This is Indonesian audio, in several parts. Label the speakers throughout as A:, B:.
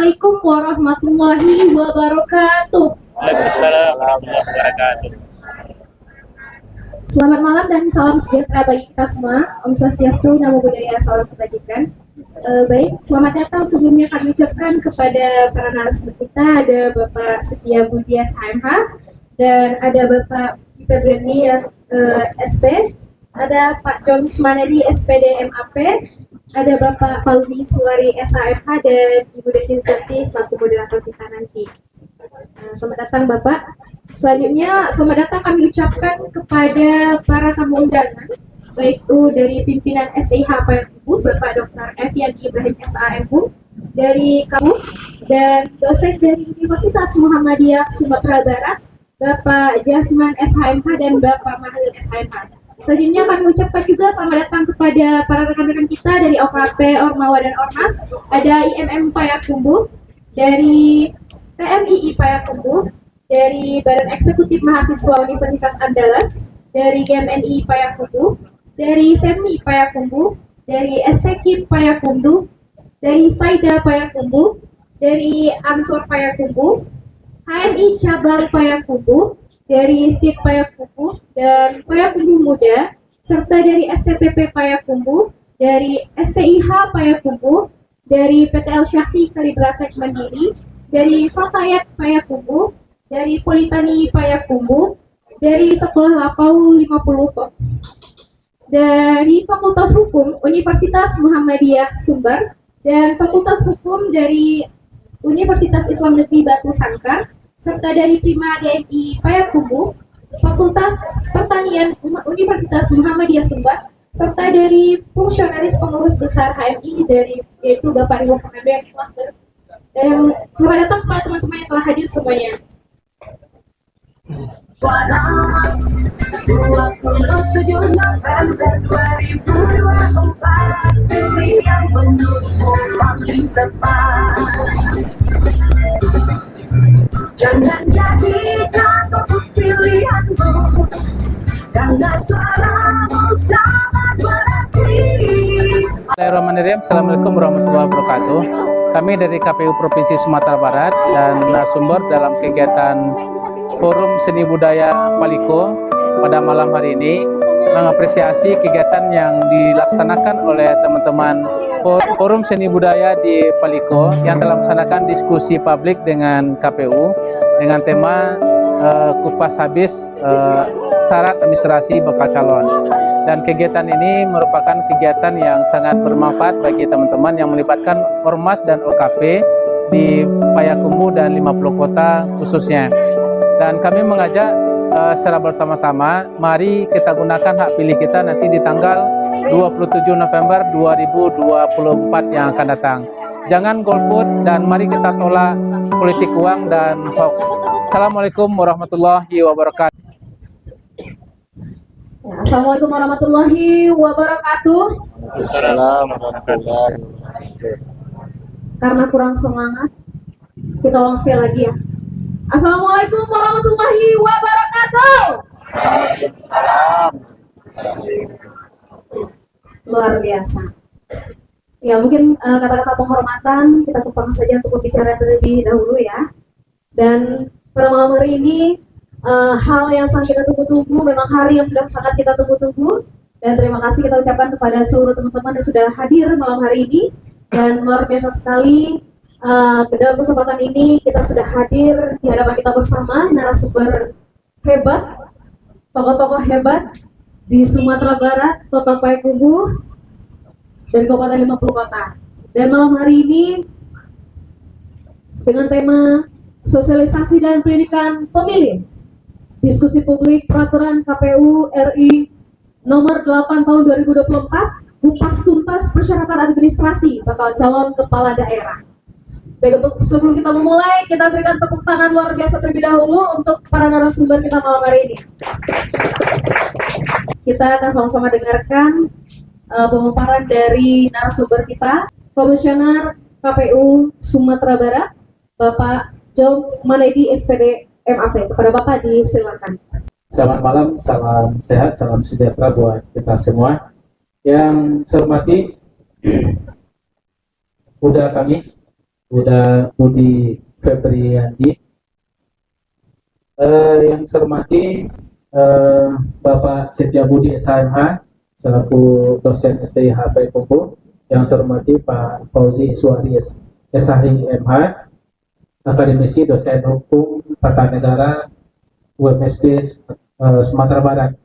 A: Assalamualaikum warahmatullahi wabarakatuh.
B: Waalaikumsalam warahmatullahi wabarakatuh.
A: Selamat malam dan salam sejahtera bagi kita semua. Om Swastiastu, Namo Buddhaya, salam kebajikan. Baik, selamat datang. Sebelumnya kami ucapkan kepada para narasumber kita, ada Bapak Setia Budia SHMH dan ada Bapak Febrani yang SP, ada Pak John Manedi SPD MAP, ada Bapak Fauzi Suwari SHMH dan Ibu Desi Susanti selaku moderator kita nanti. Selamat datang Bapak. Selanjutnya selamat datang kami ucapkan kepada para tamu undangan, baik itu dari pimpinan STIH Payakumbuh Bapak Dr. Efyandi Ibrahim SAMU dari KAMU dan dosen dari Universitas Muhammadiyah Sumatera Barat Bapak Jasman SHMH dan Bapak Mahlil SHMH. Selanjutnya kami ucapkan juga selamat datang kepada para rekan-rekan kita dari OKP, Ormawa dan Ormas. Ada IMM Payakumbuh, dari PMII Payakumbuh, dari Badan Eksekutif Mahasiswa Universitas Andalas, dari GMNI Payakumbuh, dari SEMNI Payakumbuh, dari STKIP Payakumbuh, dari Staida Payakumbuh, dari Ansor Payakumbuh, HMI Cabang Payakumbuh, dari STID Payakumbuh dan Payakumbuh Muda, serta dari STTP Payakumbuh, dari STIH Payakumbuh, dari PTL Syahfi Kalibratek Mandiri, dari Fatayat Payakumbuh, dari Politani Payakumbuh, dari Sekolah Lapau 50, dari Fakultas Hukum Universitas Muhammadiyah Sumber, dan Fakultas Hukum dari Universitas Islam Negeri Batu Sangkar, serta dari Prima DMI Payakumbuh, Fakultas Pertanian Universitas Muhammadiyah Sumber, serta dari fungsionaris pengurus besar HMI dari yaitu Bapak Ibu Pengambil yang telah selamat datang kepada teman-teman yang telah hadir semuanya.
C: 27 November 2024 pilih yang menurutmu paling tepat. Jangan jadikan untuk pilihanmu karena suaramu sangat berarti.
B: Bismillahirrahmanirrahim. Assalamualaikum warahmatullahi wabarakatuh. Kami dari KPU Provinsi Sumatera Barat dan narasumber dalam kegiatan Forum Seni Budaya Paliko pada malam hari ini mengapresiasi kegiatan yang dilaksanakan oleh teman-teman Forum Seni Budaya di Paliko yang telah melaksanakan diskusi publik dengan KPU dengan tema kupas habis syarat administrasi bakal calon. Dan kegiatan ini merupakan kegiatan yang sangat bermanfaat bagi teman-teman yang melibatkan Ormas dan OKP di Payakumbuh dan 50 kota khususnya. Dan kami mengajak secara bersama-sama, mari kita gunakan hak pilih kita nanti di tanggal 27 November 2024 yang akan datang. Jangan golput dan mari kita tolak politik uang dan hoax. Assalamualaikum warahmatullahi wabarakatuh.
A: Assalamualaikum warahmatullahi wabarakatuh.
D: Assalamualaikum warahmatullahi wabarakatuh.
A: Karena kurang semangat, kita ulang sekali lagi ya. Assalamualaikum warahmatullahi wabarakatuh.
D: Waalaikumsalam.
A: Luar biasa. Ya mungkin kata-kata penghormatan kita tumpang saja untuk berbicara terlebih dahulu ya. Dan pada malam hari ini hal yang sangat kita tunggu-tunggu, memang hari yang sudah sangat kita tunggu-tunggu. Dan terima kasih kita ucapkan kepada seluruh teman-teman yang sudah hadir malam hari ini. Dan luar biasa sekali. Dalam kesempatan ini kita sudah hadir di hadapan kita bersama narasumber hebat, tokoh-tokoh hebat di Sumatera Barat, Kota Payakumbuh, dan Kabupaten 50 kota. Dan malam hari ini dengan tema sosialisasi dan pendidikan pemilih, diskusi publik peraturan KPU RI nomor 8 tahun 2024, kupas tuntas persyaratan administrasi bakal calon kepala daerah. Baik, untuk sebelum kita memulai, kita berikan tepuk tangan luar biasa terlebih dahulu untuk para narasumber kita malam hari ini. Kita akan sama-sama dengarkan pemaparan dari narasumber kita, Komisioner KPU Sumatera Barat, Bapak John Manedi SPD MAP. Kepada Bapak disilakan.
E: Selamat malam, salam sehat, salam sejahtera buat kita semua. Yang saya hormati, Buddha kami, Budi Febriandi. Yang saya hormati Bapak Setia Budi SHMH selaku dosen STIH Payakumbuh. Yang saya hormati Pak Fauzi Iswari SHMH, akademisi dosen hukum tata negara UMSP Sumatera Barat.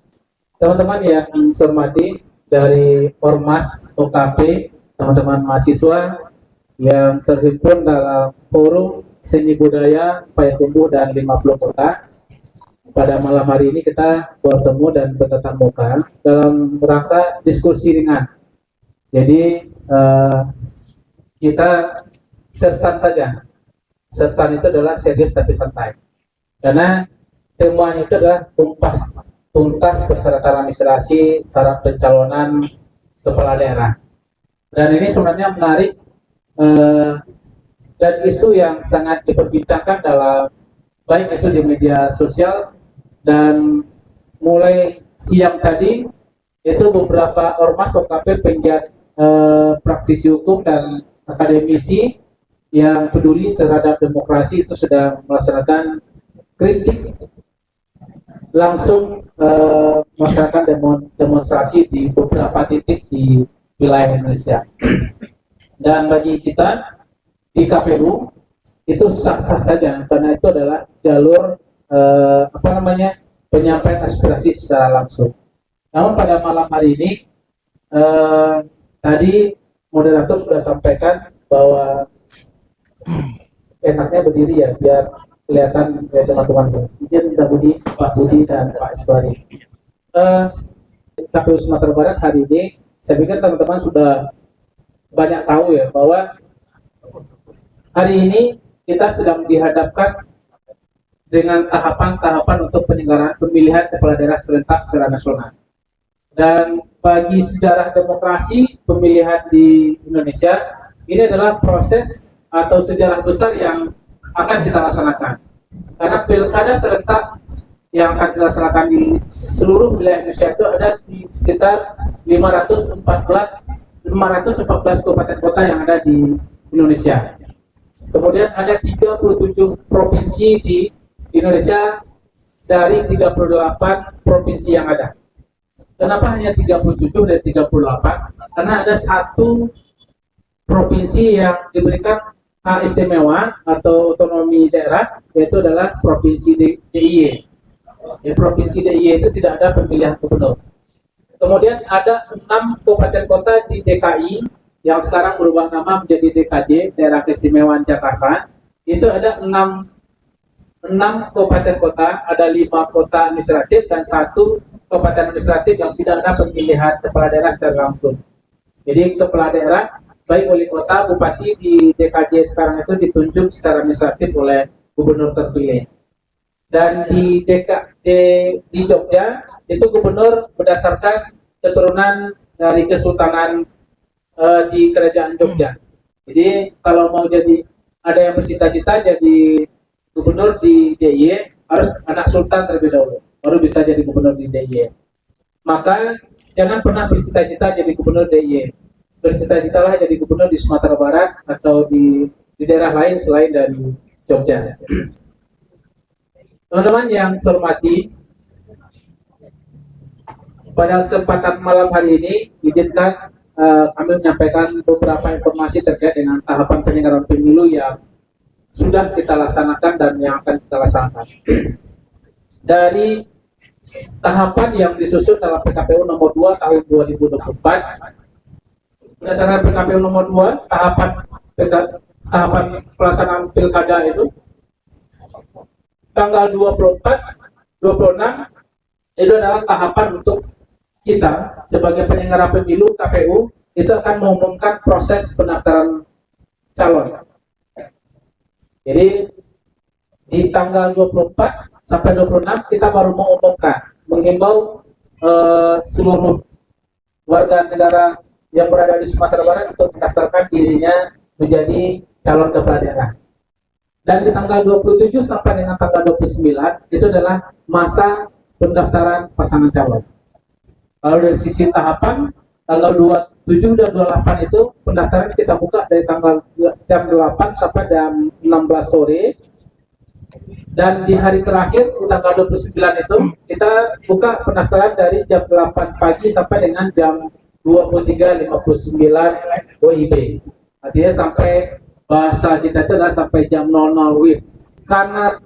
E: Teman-teman yang saya hormati dari Ormas OKP, teman-teman mahasiswa yang terhimpun dalam Forum Seni Budaya Payakumbuh dan 50 kota. Pada malam hari ini kita bertemu dan bertatap muka dalam rangka diskusi ringan. Jadi kita sersan saja. Sersan itu adalah serius tapi santai. Karena temuan itu adalah tuntas persyaratan administrasi syarat pencalonan kepala daerah. Dan ini sebenarnya menarik dan isu yang sangat diperbincangkan dalam baik itu di media sosial, dan mulai siang tadi itu beberapa ormas OKP penggiat praktisi hukum dan akademisi yang peduli terhadap demokrasi itu sedang melaksanakan kritik langsung melaksanakan demonstrasi di beberapa titik di wilayah Indonesia. Dan bagi kita di KPU itu sah-sah saja karena itu adalah jalur penyampaian aspirasi secara langsung. Namun pada malam hari ini tadi moderator sudah sampaikan bahwa enaknya berdiri ya biar kelihatan teman-teman. Izin kita Pak Budi dan Pak Iswari. KPU Sumatera Barat hari ini saya pikir teman-teman sudah banyak tahu ya bahwa hari ini kita sedang dihadapkan dengan tahapan-tahapan untuk penyelenggaraan pemilihan kepala daerah serentak secara nasional. Dan bagi sejarah demokrasi pemilihan di Indonesia, ini adalah proses atau sejarah besar yang akan kita laksanakan. Karena pilkada serentak yang akan dilaksanakan di seluruh wilayah Indonesia itu ada di sekitar 514 kabupaten kota yang ada di Indonesia. Kemudian ada 37 provinsi di Indonesia dari 38 provinsi yang ada. Kenapa hanya 37 dari 38? Karena ada satu provinsi yang diberikan hak istimewa atau otonomi daerah, yaitu adalah Provinsi DIY. Provinsi DIY itu tidak ada pemilihan gubernur. Kemudian ada 6 kabupaten kota di DKI yang sekarang berubah nama menjadi DKJ, Daerah Keistimewaan Jakarta. Itu ada 6 kabupaten kota, ada 5 kota administratif dan 1 kabupaten administratif yang tidak ada pemilihan kepala daerah secara langsung. Jadi kepala daerah, baik wali kota, bupati di DKJ sekarang itu ditunjuk secara administratif oleh gubernur terpilih. Dan di Jogja itu gubernur berdasarkan keturunan dari Kesultanan di Kerajaan Jogja. Jadi kalau mau jadi ada yang bercita-cita jadi gubernur di DIY harus anak sultan terlebih dahulu, baru bisa jadi gubernur di DIY. Maka jangan pernah bercita-cita jadi gubernur DIY. Bercita-citalah jadi gubernur di Sumatera Barat atau di daerah lain selain dari Jogja. Teman-teman yang saya hormati, pada kesempatan malam hari ini izinkan kami menyampaikan beberapa informasi terkait dengan tahapan penyelenggaraan pemilu yang sudah kita laksanakan dan yang akan kita laksanakan. Dari tahapan yang disusun dalam PKPU nomor 2 tahun 2024, berdasarkan PKPU nomor 2, tahapan pelaksanaan pilkada itu tanggal 24, 26 itu adalah tahapan untuk kita sebagai penyelenggara pemilu KPU itu akan mengumumkan proses pendaftaran calon. Jadi di tanggal 24 sampai 26 kita baru menghimbau seluruh warga negara yang berada di Sumatera Barat untuk mendaftarkan dirinya menjadi calon kepala daerah. Dan di tanggal 27 sampai dengan tanggal 29 itu adalah masa pendaftaran pasangan calon. Kalau dari sisi tahapan tanggal 27 dan 28 itu pendaftaran kita buka dari tanggal jam 8 sampai jam 16 sore. Dan di hari terakhir tanggal 29 itu kita buka pendaftaran dari jam 8 pagi sampai dengan jam 23.59 WIB. Artinya sampai bahasa kita itu adalah sampai jam 00 WIB. Karena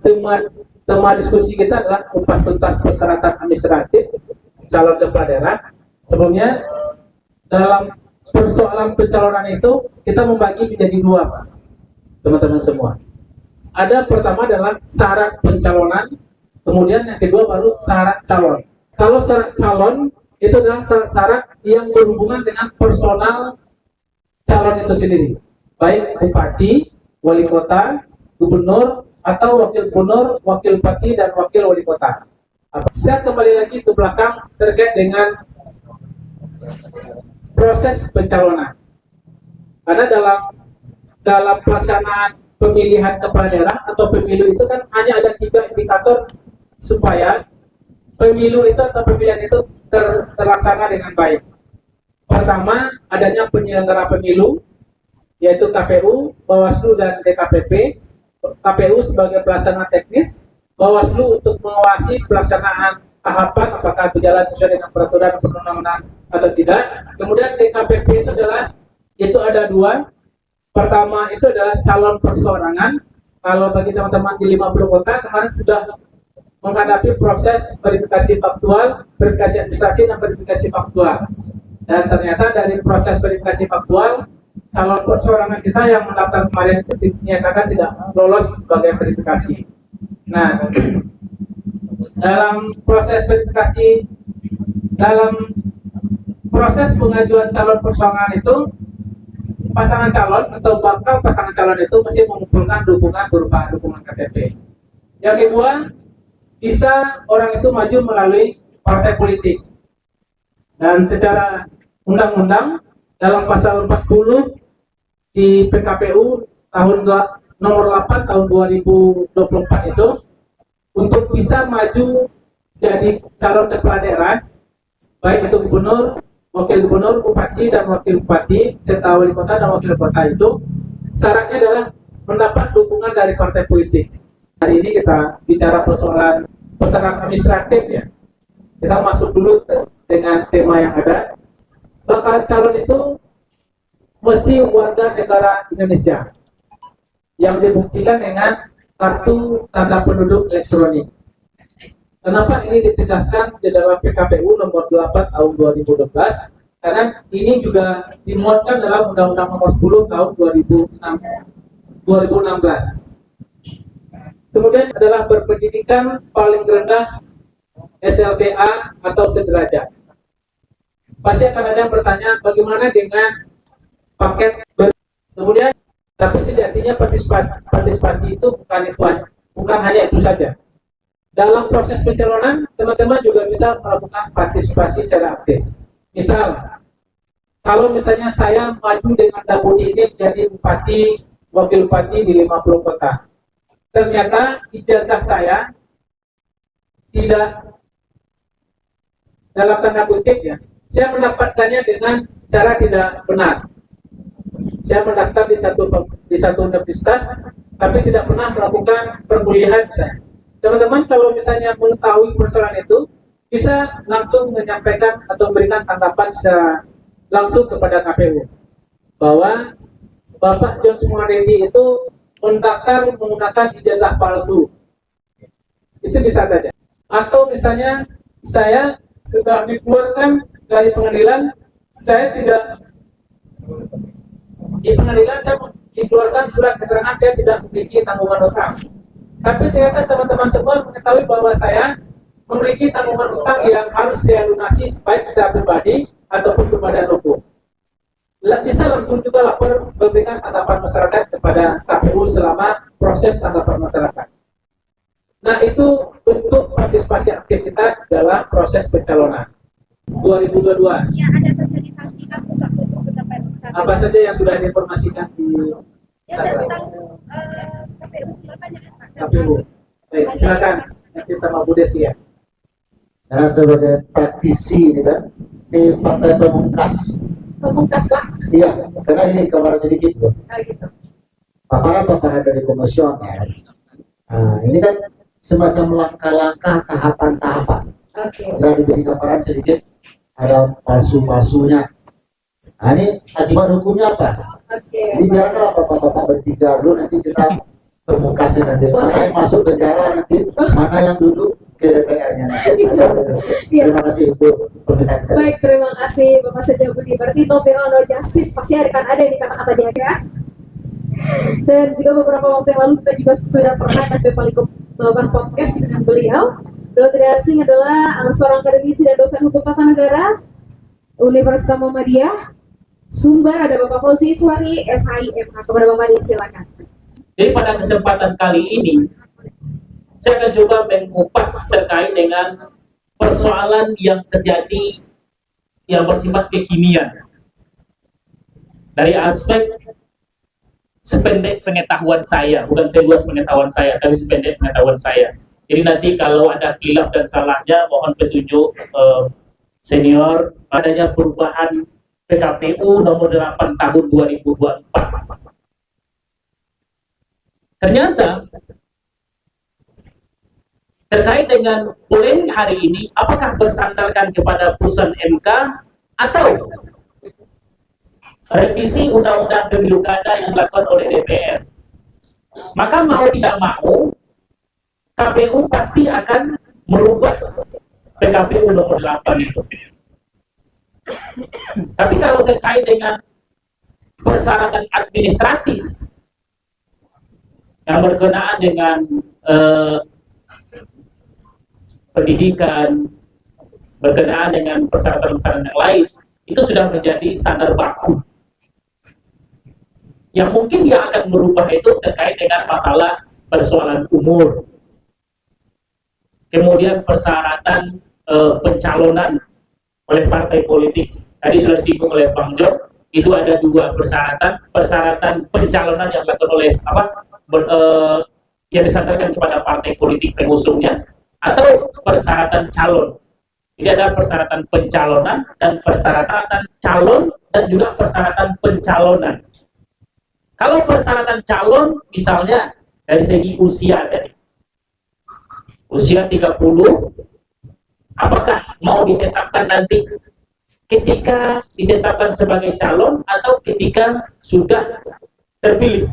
E: tema diskusi kita adalah kupas tuntas persyaratan administratif calon kepala daerah. Sebelumnya dalam persoalan pencalonan itu kita membagi menjadi dua, Pak, teman-teman semua. Ada pertama adalah syarat pencalonan, kemudian yang kedua baru syarat calon. Kalau syarat calon itu adalah syarat-syarat yang berhubungan dengan personal calon itu sendiri, baik bupati, wali kota, gubernur, atau wakil gubernur, wakil bupati, dan wakil wali kota. Saya kembali lagi ke belakang terkait dengan proses pencalonan. Karena dalam pelaksanaan pemilihan kepala daerah atau pemilu itu kan hanya ada 3 indikator supaya pemilu itu atau pemilihan itu terlaksana dengan baik. Pertama, adanya penyelenggara pemilu, yaitu KPU, Bawaslu, dan DKPP. KPU sebagai pelaksana teknis, Bawaslu untuk mengawasi pelaksanaan tahapan apakah berjalan sesuai dengan peraturan perundang-undangan atau tidak. Kemudian DKPP itu ada 2. Pertama itu adalah calon perseorangan. Kalau bagi teman-teman di 50 kota kemarin sudah menghadapi proses verifikasi faktual, verifikasi administrasi, dan verifikasi faktual. Dan ternyata dari proses verifikasi faktual, calon perseorangan kita yang mendaftar kemarin itu dinyatakan tidak lolos sebagai verifikasi. Nah, dalam proses verifikasi, dalam proses pengajuan calon perseorangan itu, pasangan calon atau bakal pasangan calon itu mesti mengumpulkan dukungan berupa dukungan KTP. Yang kedua, bisa orang itu maju melalui partai politik. Dan secara undang-undang dalam pasal 40 di PKPU tahun nomor 8 tahun 2024 itu, untuk bisa maju jadi calon kepala daerah, baik itu gubernur, wakil gubernur, bupati, dan wakil bupati, serta wali kota dan wakil kota itu, syaratnya adalah mendapat dukungan dari partai politik. Hari ini kita bicara persoalan administratif ya. Kita masuk dulu dengan tema yang ada. Bakal calon itu mesti warga negara Indonesia yang dibuktikan dengan kartu tanda penduduk elektronik. Kenapa ini ditegaskan di dalam PKPU nomor 8 tahun 2012? Karena ini juga dimuatkan dalam Undang-Undang nomor 10 tahun 2016. Kemudian adalah berpendidikan paling rendah SLTA atau sederajat. Pasti akan ada yang bertanya bagaimana dengan paket kemudian, tapi sejatinya partisipasi itu bukan hanya itu saja. Dalam proses pencalonan, teman-teman juga bisa melakukan partisipasi secara aktif. Misal, kalau misalnya saya maju dengan Dabudi ini menjadi bupati, wakil bupati di 50 kota. Ternyata ijazah saya tidak, dalam tanda kutip ya, saya mendapatkannya dengan cara tidak benar. Saya mendaftar di satu universitas, tapi tidak pernah melakukan perkuliahan saya. Teman-teman kalau misalnya mengetahui persoalan itu, bisa langsung menyampaikan atau memberikan tanggapan secara langsung kepada KPU bahwa Bapak John Sumardi itu mendaftar menggunakan ijazah palsu. Itu bisa saja. Atau misalnya saya sudah dikeluarkan dari pengadilan, saya tidak di pengadilan saya dikeluarkan surat keterangan saya tidak memiliki tanggungan utang. Tapi ternyata teman-teman semua mengetahui bahwa saya memiliki tanggungan utang yang harus saya lunasi baik secara pribadi ataupun kepada hukum. Bisa langsung juga lapor memberikan tanggapan masyarakat kepada KPU selama proses tanggapan masyarakat. Nah, itu bentuk partisipasi aktif kita dalam proses pencalonan 2022.
F: Ya, ada sosialisasi kan pusat untuk pencapaian
E: Apa saja yang sudah diinformasikan di
F: ya tentang KPU silakan ya Pak.
E: KPU. Baik, silakan nanti sama Bu Desi ya.
D: Karena sebagai praktisi ini kan, di partai pemungkas.
A: Pemungkas lah.
D: Iya, karena ini kabar sedikit bro.
A: Gitu.
D: Paparan dari komisioner. Nah, ini kan semacam langkah-langkah tahapan-tahapan.
A: Oke.
D: Sudah diberi gambaran sedikit, ada palsu-palsunya. Nah, ini akibat hukumnya apa?
A: Oke.
D: Jadi biarkan bapak-bapak bertiga dulu, nanti kita pemungkasnya nanti.
A: Boleh.
D: Mana yang masuk penjara nanti, mana yang duduk ke DPR-nya nanti.
A: Iya.
D: Terima kasih Ibu permintaan kita.
A: Baik, terima kasih Bapak Setiabudi. Berarti no viral, no justice pasti akan ada di kata-kata dia ya. Dan juga beberapa waktu yang lalu kita juga sudah pernah KP Paliko melakukan podcast dengan beliau. Beliau tidak asing adalah seorang akademisi dan dosen hukum tata negara Universitas Muhammadiyah. Sumber ada Bapak Fauzi Iswari, SHIM. Kepada Bapak Madi, silakan.
E: Jadi pada kesempatan kali ini saya akan coba mengupas terkait dengan persoalan yang terjadi yang bersifat kekinian dari aspek sependek pengetahuan saya, bukan seluas pengetahuan saya, tapi sependek pengetahuan saya. Jadi nanti kalau ada khilaf dan salahnya, mohon petunjuk senior. Adanya perubahan PKPU nomor 8 tahun 2024. Ternyata terkait dengan polemik hari ini, apakah bersandarkan kepada putusan MK atau revisi undang-undang pemilu kada yang dilakukan oleh DPR? Maka mau tidak mau, KPU pasti akan merubah PKPU nomor 8 itu. Tapi kalau terkait dengan persyaratan administratif yang berkenaan dengan pendidikan, berkenaan dengan persyaratan-persyaratan yang lain, itu sudah menjadi standar baku. Yang mungkin yang akan merubah itu terkait dengan masalah persoalan umur, kemudian persyaratan pencalonan oleh partai politik. Tadi sudah disinggung oleh Bang Jok, itu ada dua persyaratan pencalonan yang dilakukan oleh yang disandarkan kepada partai politik pengusungnya, atau persyaratan calon. Jadi ada persyaratan pencalonan dan persyaratan calon dan juga persyaratan pencalonan. Kalau persyaratan calon misalnya dari segi usia tadi, usia 30, apakah mau ditetapkan nanti ketika ditetapkan sebagai calon atau ketika sudah terpilih?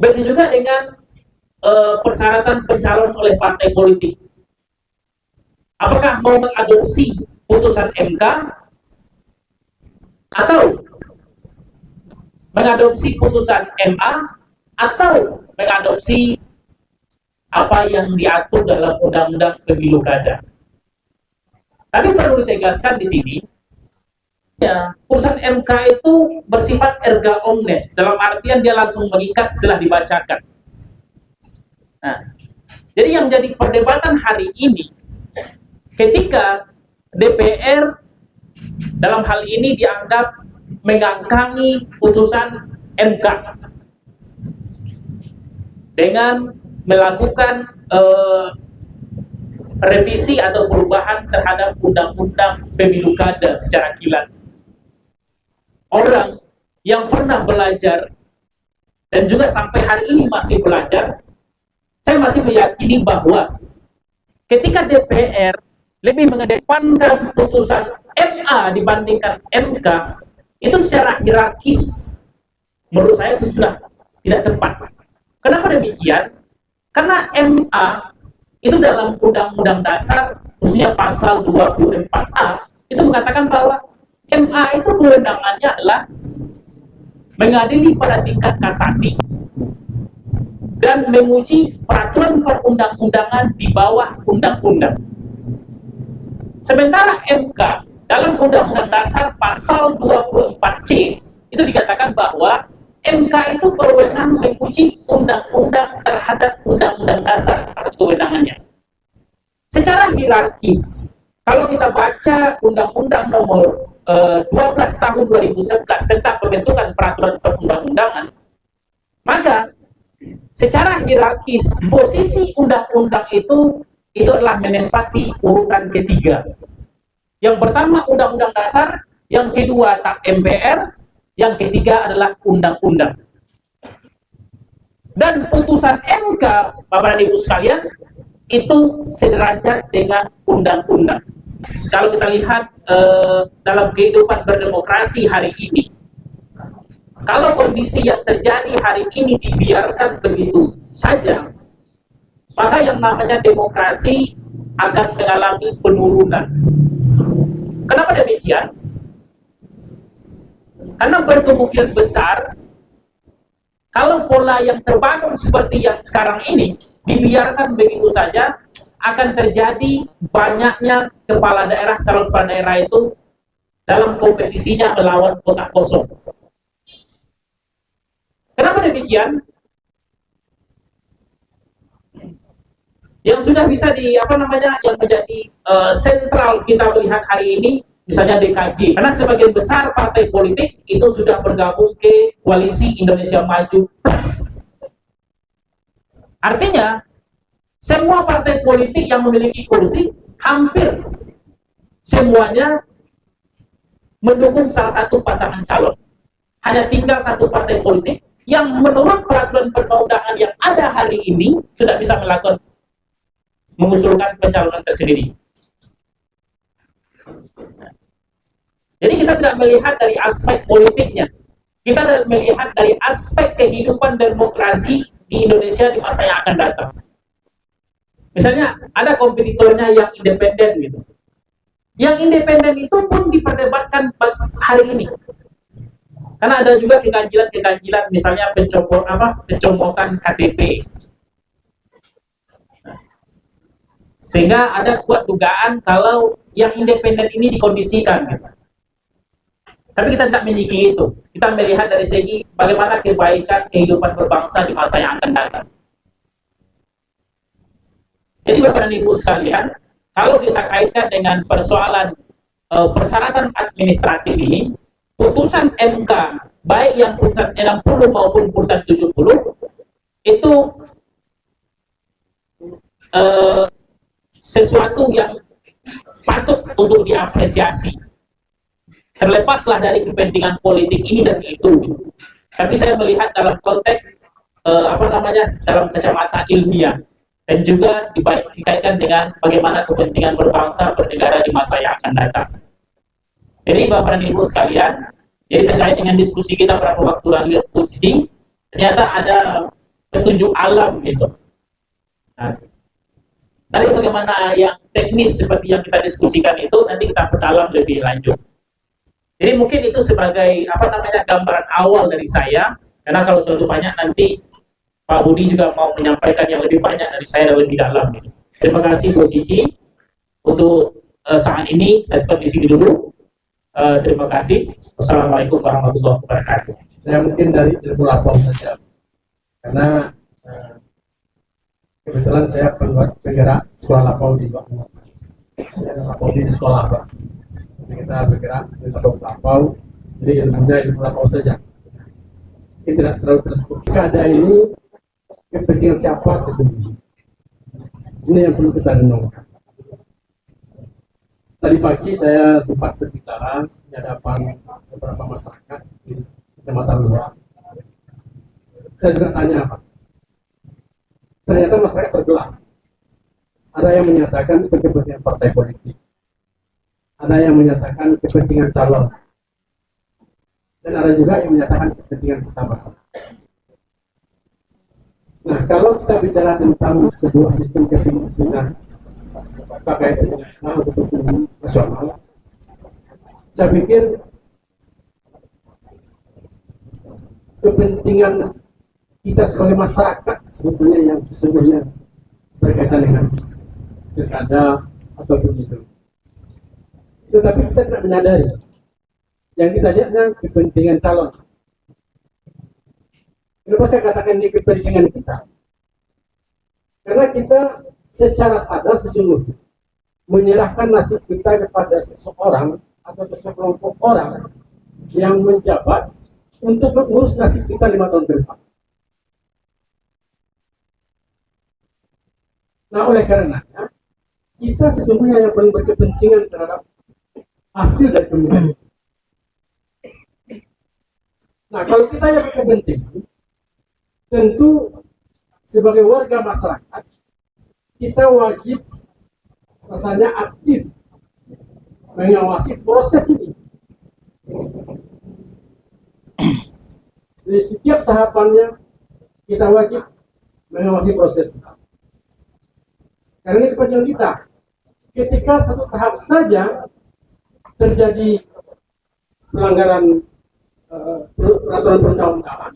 E: Begitu juga dengan persyaratan pencalon oleh partai politik. Apakah mau mengadopsi putusan MK atau mengadopsi putusan MA atau mengadopsi apa yang diatur dalam undang-undang pemilu kada. Tapi perlu ditegaskan di sini, ya, putusan MK itu bersifat erga omnes, dalam artian dia langsung mengikat setelah dibacakan. Nah, jadi yang jadi perdebatan hari ini, ketika DPR dalam hal ini dianggap mengangkangi putusan MK dengan melakukan revisi atau perubahan terhadap undang-undang pemilu kada secara kilat. Orang yang pernah belajar dan juga sampai hari ini masih belajar, saya masih meyakini bahwa ketika DPR lebih mengedepankan putusan MA dibandingkan MK, itu secara hierarkis menurut saya itu sudah tidak tepat. Kenapa demikian? Karena MA itu dalam Undang-Undang Dasar, khususnya pasal 24A, itu mengatakan bahwa MA itu kewenangannya adalah mengadili pada tingkat kasasi dan menguji peraturan perundang-undangan di bawah undang-undang. Sementara MK dalam Undang-Undang Dasar pasal 24C itu dikatakan bahwa MK itu berwenang menguji undang-undang terhadap Undang-Undang Dasar atau kewenangannya. Secara hierarkis, kalau kita baca Undang-Undang nomor 12 tahun 2011 tentang pembentukan peraturan perundang-undangan, maka secara hierarkis posisi undang-undang itu itu adalah menempati urutan ketiga. Yang pertama Undang-Undang Dasar, yang kedua TAP MPR, yang ketiga adalah undang-undang. Dan putusan MK, Bapak dan Ibu sekalian, itu sederajat dengan undang-undang. Kalau kita lihat dalam kehidupan berdemokrasi hari ini, kalau kondisi yang terjadi hari ini dibiarkan begitu saja, maka yang namanya demokrasi akan mengalami penurunan. Kenapa demikian? Karena berkemungkinan besar kalau pola yang terbangun seperti yang sekarang ini dibiarkan begitu saja, akan terjadi banyaknya kepala daerah, calon kepala daerah itu dalam kompetisinya melawan kotak kosong. Kenapa demikian? Yang sudah bisa yang menjadi sentral kita melihat hari ini, misalnya DKJ, karena sebagian besar partai politik itu sudah bergabung ke koalisi Indonesia Maju Plus. Artinya semua partai politik yang memiliki kursi hampir semuanya mendukung salah satu pasangan calon. Hanya tinggal satu partai politik yang menurut peraturan perundang-undangan yang ada hari ini sudah bisa mengusulkan pencalonan tersendiri. Jadi kita tidak melihat dari aspek politiknya, kita melihat dari aspek kehidupan demokrasi di Indonesia di masa yang akan datang. Misalnya ada kompetitornya yang independen gitu. Yang independen itu pun diperdebatkan hari ini. Karena ada juga keganjilan misalnya pencopotan KTP. Sehingga ada kuat dugaan kalau yang independen ini dikondisikan gitu. Tapi kita tidak memiliki itu. Kita melihat dari segi bagaimana kebaikan kehidupan berbangsa di masa yang akan datang. Jadi Bapak dan Ibu sekalian, kalau kita kaitkan dengan persoalan persyaratan administratif ini, putusan MK, baik yang putusan 60 maupun putusan 70, itu sesuatu yang patut untuk diapresiasi. Terlepaslah dari kepentingan politik ini dan itu. Tapi saya melihat dalam konteks dalam kacamata ilmiah dan juga dikaitkan dengan bagaimana kepentingan berbangsa bernegara di masa yang akan datang. Jadi Bapak dan Ibu sekalian, jadi terkait dengan diskusi kita beberapa waktu lalu ternyata ada petunjuk alam gitu. Nah, tadi bagaimana yang teknis seperti yang kita diskusikan itu nanti kita perdalam lebih lanjut. Jadi mungkin itu sebagai gambaran awal dari saya, karena kalau terlalu banyak nanti Pak Budi juga mau menyampaikan yang lebih banyak dari saya dan lebih dalam. Terima kasih Bu Cici untuk saat ini dan di sini dulu. Terima kasih. Wassalamualaikum warahmatullahi wabarakatuh.
G: Saya mungkin dari ilmu lapor saja, karena kebetulan saya penggerak sekolah lapor di Bangka. Lapor di sekolah Pak. Kita bergerak di lapor, jadi ilmunya ilmu lapor saja. Ini tidak terlalu tersebut. Keadaan ini kepentingan siapa sesungguhnya? Ini yang perlu kita renungkan. Tadi pagi saya sempat berbicara di hadapan beberapa masyarakat di Kecamatan Luar. Saya juga tanya apa? Ternyata masyarakat bergerak. Ada yang menyatakan itu kepentingan partai politik. Ada yang menyatakan kepentingan calon. Dan ada juga yang menyatakan kepentingan kita masyarakat. Nah, kalau kita bicara tentang sebuah sistem kepemimpinan pakai untuk kepentingan nasional, saya pikir kepentingan kita sebagai masyarakat sebetulnya yang sesungguhnya berkaitan dengan pilkada ataupun itu. Tetapi kita tidak menyadari yang kita lihatnya kepentingan calon. Kenapa saya katakan ini kepentingan kita? Karena kita secara sadar sesungguhnya menyerahkan nasib kita kepada seseorang atau sekelompok orang yang menjabat untuk mengurus nasib kita 5 tahun ke depan. Nah, oleh karenanya kita sesungguhnya yang paling berkepentingan terhadap hasil dari pemilihan. Nah, kalau kita yang berkepentingan, tentu sebagai warga masyarakat, kita wajib rasanya aktif mengawasi proses ini. Di setiap tahapannya kita wajib mengawasi proses. Karena ini kepentingan kita. Ketika satu tahap saja terjadi pelanggaran peraturan perundang-undangan,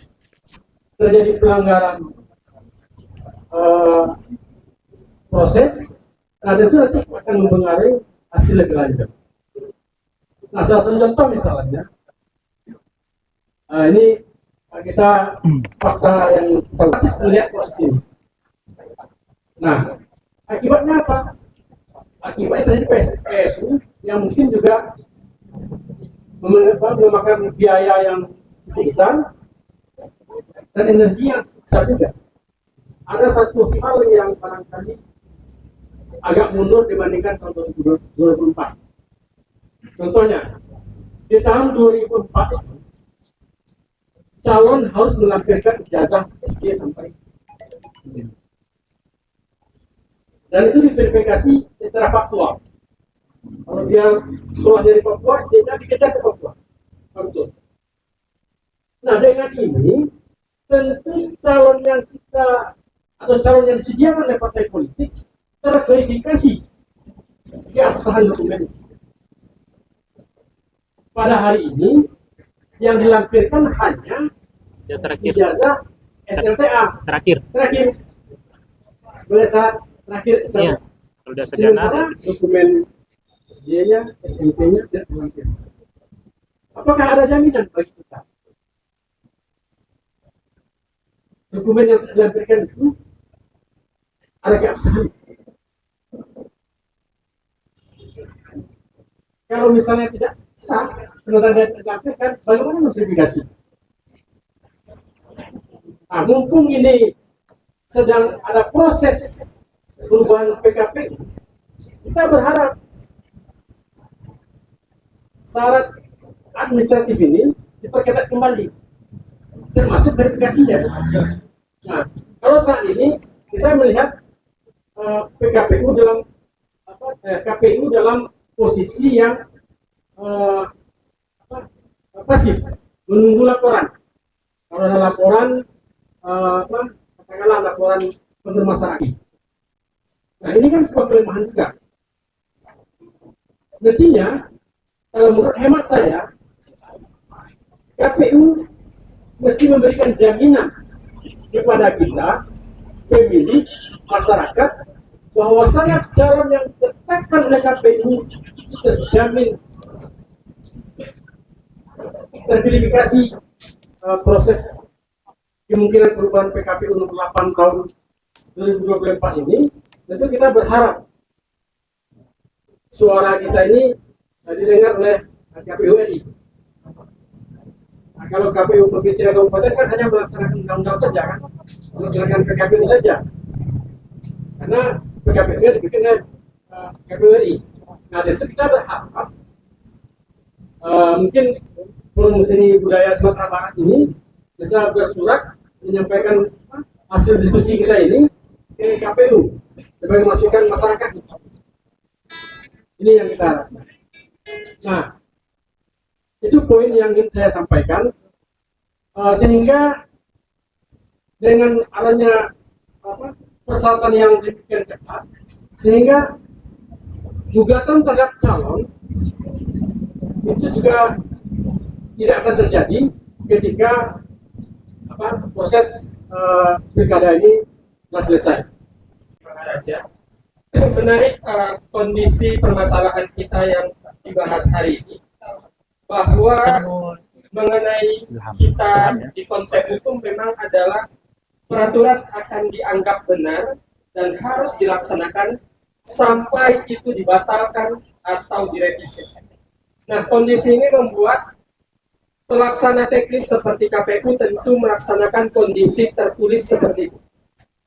G: terjadi pelanggaran proses, nah tentu nanti akan mempengaruhi hasil lebih lanjut. Nah, salah satu contoh misalnya, ini kita fakta yang praktis melihat proses ini. Nah, akibatnya apa? Akibatnya terjadi PSU yang mungkin juga memakan biaya yang cukup besar dan energi yang besar juga. Ada satu hal yang barangkali agak mundur dibandingkan tahun 2024. Contohnya, di tahun 2004 itu, calon harus melampirkan ijazah SD sampai dan itu diverifikasi secara faktual. Kalau dia sekolah dari Papua, dia dikejar ke Papua. Betul. Nah, dengan ini tentu calon yang kita atau calon yang disediakan oleh partai politik terverifikasi keabsahan dokumen. Pada hari ini yang dilampirkan hanya ijazah SLTA terakhir boleh saat terakhir
H: Iya. Kalau udah sarjana,
G: sementara dokumen SD-nya, SMP-nya tidak dilampirkan. Apakah ada jaminan bagi kita dokumen yang dilampirkan itu ada keabsahan? Kalau misalnya tidak sah, sementara dia dilampirkan, bagaimana memverifikasi? Nah, mumpung ini sedang ada proses perubahan PKPU, kita berharap syarat administratif ini diperketat kembali, termasuk verifikasinya. Nah, kalau saat ini kita melihat PKPU dalam KPU dalam posisi yang pasif, menunggu laporan. Kalau ada laporan, katakanlah laporan penerima masyarakat. Nah, ini kan sebuah kelemahan juga. Mestinya, kalau menurut hemat saya, KPU mesti memberikan jaminan kepada kita, pemilih, masyarakat, bahwasanya calon yang ditetapkan oleh KPU itu terjamin terverifikasi proses kemungkinan perubahan PKPU nomor 8 tahun 2024 ini. Tentu kita berharap suara kita ini didengar oleh KPU RI. Nah, kalau KPU provinsi dan kabupaten kan hanya melaksanakan undang-undang saja, kan, melaksanakan PKPU saja, karena PKPU dibikin oleh KPU RI. Nah, tentu kita berharap mungkin Forum Seni Budaya Sumatera Barat ini bisa bersurat menyampaikan hasil diskusi kita ini ke KPU sebagai masukan masyarakat. Ini yang kita harapkan. Nah, itu poin yang ingin saya sampaikan, sehingga dengan adanya persyaratan yang demikian ketat, sehingga gugatan terhadap calon itu juga tidak akan terjadi ketika proses pilkada ini telah selesai.
I: Raja, menarik kondisi permasalahan kita yang dibahas hari ini, bahwa mengenai kita di konsep hukum memang adalah peraturan akan dianggap benar dan harus dilaksanakan sampai itu dibatalkan atau direvisi. Nah, kondisi ini membuat pelaksana teknis seperti KPU tentu melaksanakan kondisi tertulis seperti itu.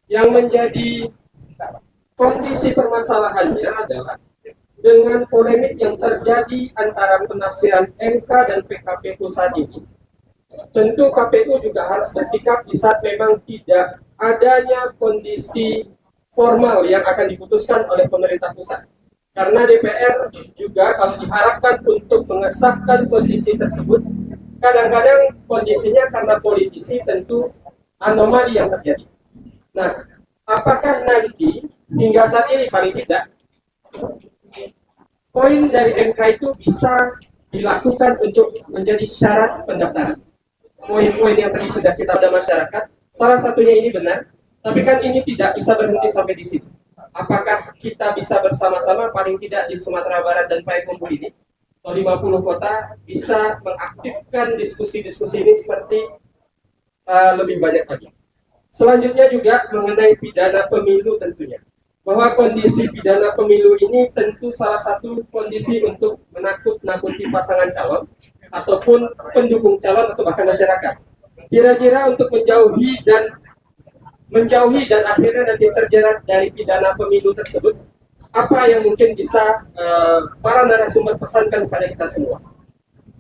I: Yang menjadi kondisi permasalahannya adalah dengan polemik yang terjadi antara penafsiran MK dan PKPU saat ini, tentu KPU juga harus bersikap di saat memang tidak adanya kondisi formal yang akan diputuskan oleh pemerintah pusat. Karena DPR juga kalau diharapkan untuk mengesahkan kondisi tersebut, kadang-kadang kondisinya karena politisi tentu anomali yang terjadi. Nah, apakah nanti hingga saat ini paling tidak poin dari MK itu bisa dilakukan untuk menjadi syarat pendaftaran? Poin-poin yang tadi sudah kita pada masyarakat, salah satunya ini benar, tapi kan ini tidak bisa berhenti sampai di situ. Apakah kita bisa bersama-sama paling tidak di Sumatera Barat dan Payakumbuh ini, atau 50 kota, bisa mengaktifkan diskusi-diskusi ini seperti lebih banyak lagi. Selanjutnya juga mengenai pidana pemilu tentunya. Bahwa kondisi pidana pemilu ini tentu salah satu kondisi untuk menakut-nakuti pasangan calon ataupun pendukung calon atau bahkan masyarakat. Kira-kira untuk menjauhi dan akhirnya nanti terjerat dari pidana pemilu tersebut, apa yang mungkin bisa para narasumber pesankan kepada kita semua.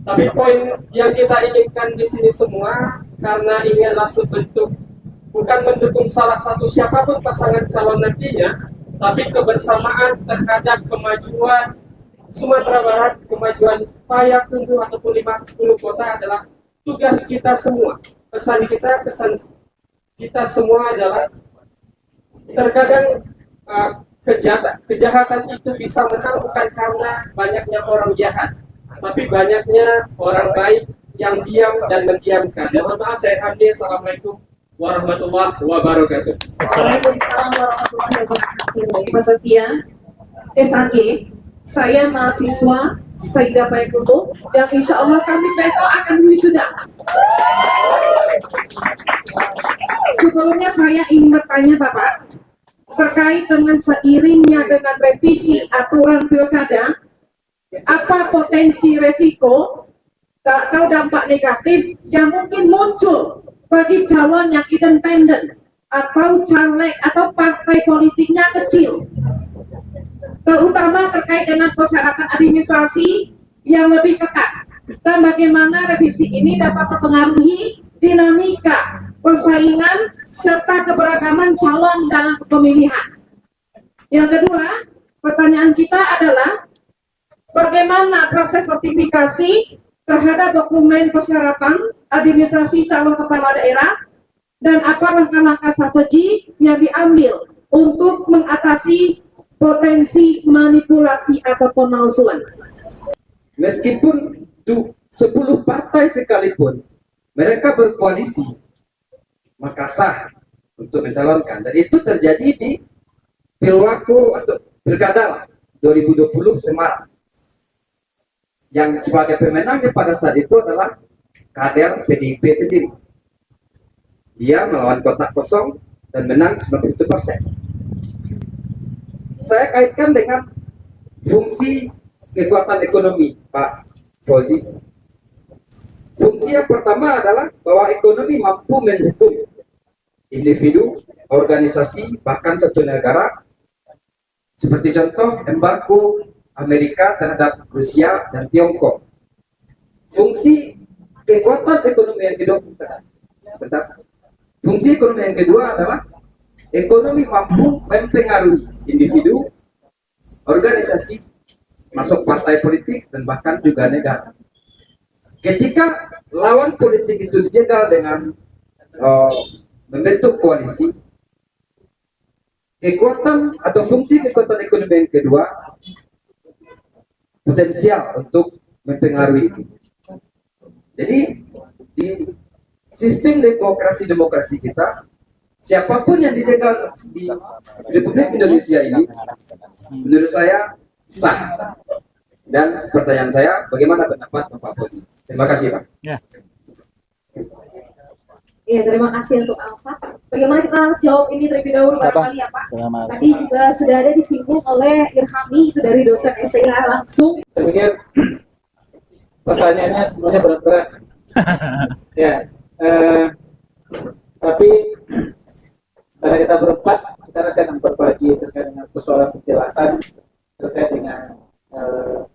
I: Tapi poin yang kita inginkan di sini semua, karena ini adalah sebentuk bukan mendukung salah satu siapapun pasangan calon nantinya, tapi kebersamaan terhadap kemajuan Sumatera Barat, kemajuan Payakumbuh ataupun 50 kota adalah tugas kita semua. Pesan kita semua adalah terkadang kejahatan itu bisa menang bukan karena banyaknya orang jahat, tapi banyaknya orang baik yang diam dan mendiamkan. Mohon maaf saya hadir. Assalamualaikum warahmatullahi wabarakatuh.
F: Waalaikumsalam warahmatullahi wabarakatuh. Pak Setia, SAG, saya mahasiswa Staida Payakumbuh yang insya Allah Kamis besok akan wisuda. Sebelumnya saya ingin bertanya Bapak, terkait dengan seiringnya dengan revisi aturan pilkada, apa potensi resiko atau dampak negatif yang mungkin muncul bagi calon yang independen atau caleg atau partai politiknya kecil, terutama terkait dengan persyaratan administrasi yang lebih ketat, dan bagaimana revisi ini dapat mempengaruhi dinamika persaingan serta keberagaman calon dalam pemilihan. Yang kedua, pertanyaan kita adalah bagaimana proses sertifikasi terhadap dokumen persyaratan administrasi calon kepala daerah, dan apa langkah-langkah strategi yang diambil untuk mengatasi potensi manipulasi atau pemalsuan.
H: Meskipun 10 partai sekalipun mereka berkoalisi, maka sah untuk mencalonkan, dan itu terjadi di pilwaktu atau pilkada 2020 Semarang. Yang sebagai pemenangnya pada saat itu adalah kader PDIP sendiri. Dia melawan kotak kosong dan menang 91%. Saya kaitkan dengan fungsi kekuatan ekonomi, Pak Fauzi. Fungsi yang pertama adalah bahwa ekonomi mampu menghukum individu, organisasi, bahkan satu negara. Seperti contoh embargo Amerika terhadap Rusia dan Tiongkok. Fungsi kekuatan ekonomi yang kedua, fungsi ekonomi yang kedua adalah ekonomi mampu mempengaruhi individu, organisasi, masuk partai politik, dan bahkan juga negara. Ketika lawan politik itu dijegal dengan membentuk koalisi, kekuatan atau fungsi kekuatan ekonomi yang kedua potensial untuk mempengaruhi itu. Jadi di sistem demokrasi kita, siapapun yang dijegal di Republik Indonesia ini, menurut saya sah. Dan pertanyaan saya, bagaimana pendapat Bapak Fauzi? Terima kasih, Pak.
A: Ya, terima kasih untuk Alfa. Bagaimana kita jawab ini terlebih dahulu barangkali ya Pak? Tadi juga sudah ada disinggung oleh Irhami, itu dari dosen STIH langsung.
E: Saya pikir pertanyaannya semuanya berat-berat. Ya, tapi karena kita berempat, kita kita akan berbagi terkait dengan persoalan penjelasan terkait dengan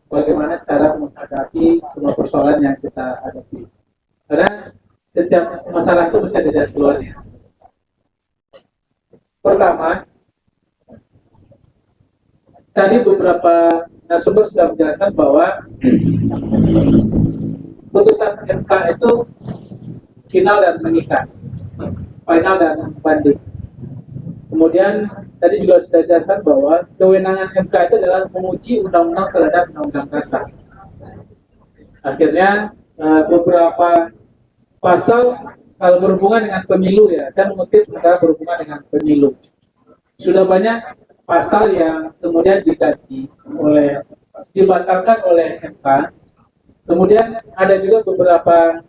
E: bagaimana cara menghadapi semua persoalan yang kita hadapi. Karena setiap masalah itu mesti ada jalan keluarnya. Pertama, tadi beberapa narasumber sudah menjelaskan bahwa putusan MK itu final dan mengikat, final dan banding. Kemudian tadi juga sudah jelaskan bahwa kewenangan MK itu adalah menguji undang-undang terhadap undang-undang dasar. Akhirnya beberapa pasal kalau berhubungan dengan pemilu, ya, saya mengutip adalah berhubungan dengan pemilu. Sudah banyak pasal yang kemudian dibatalkan oleh MK. Kemudian ada juga beberapa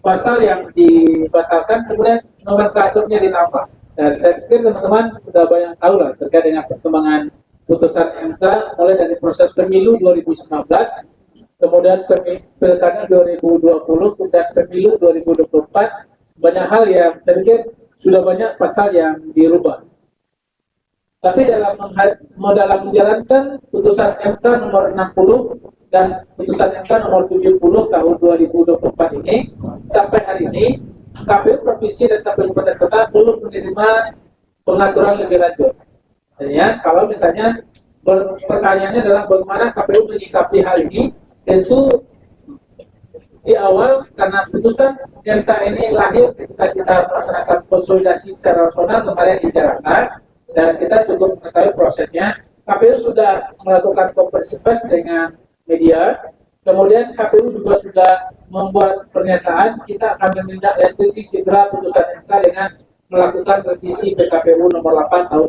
E: pasal yang dibatalkan, kemudian nomenklaturnya ditambah. Dan saya pikir teman-teman sudah banyak tahu lah terkait dengan perkembangan putusan MK mulai dari proses pemilu 2019, kemudian pilkada 2020 dan pemilu 2024. Banyak hal yang saya pikir sudah banyak pasal yang dirubah. Tapi dalam menjalankan putusan MK nomor 60 dan putusan MK nomor 70 tahun 2024 ini, sampai hari ini KPU Provinsi dan KPU Kabupaten Kota belum menerima pengaturan lebih lanjut. Ya, kalau misalnya pertanyaannya adalah bagaimana KPU menyikapi hal ini, tentu di awal karena putusan MK ini lahir ketika kita melaksanakan konsolidasi secara nasional kemarin di Jakarta, dan kita cukup mengetahui prosesnya. KPU sudah melakukan konferensi pers dengan media, kemudian KPU juga sudah membuat pernyataan kita akan menindaklanjuti segera putusan MK dengan melakukan revisi PKPU nomor 8 tahun